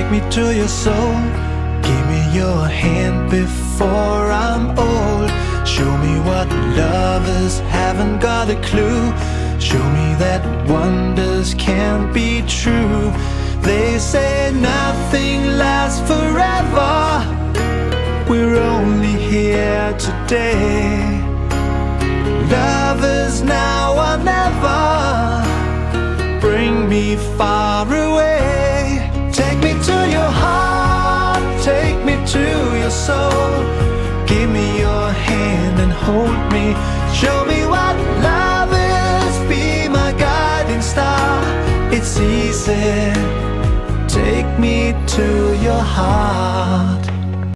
take me to your soul. Give me your hand before I'm old. Show me what lovers haven't got a clue. Show me that wonders can't be true. They say nothing lasts forever. We're only here today. Lovers now or never. Bring me far away. Take me to your heart, take me to your soul. Give me your hand and hold me. Show me what love is, be my guiding star. It's easy, take me to your heart.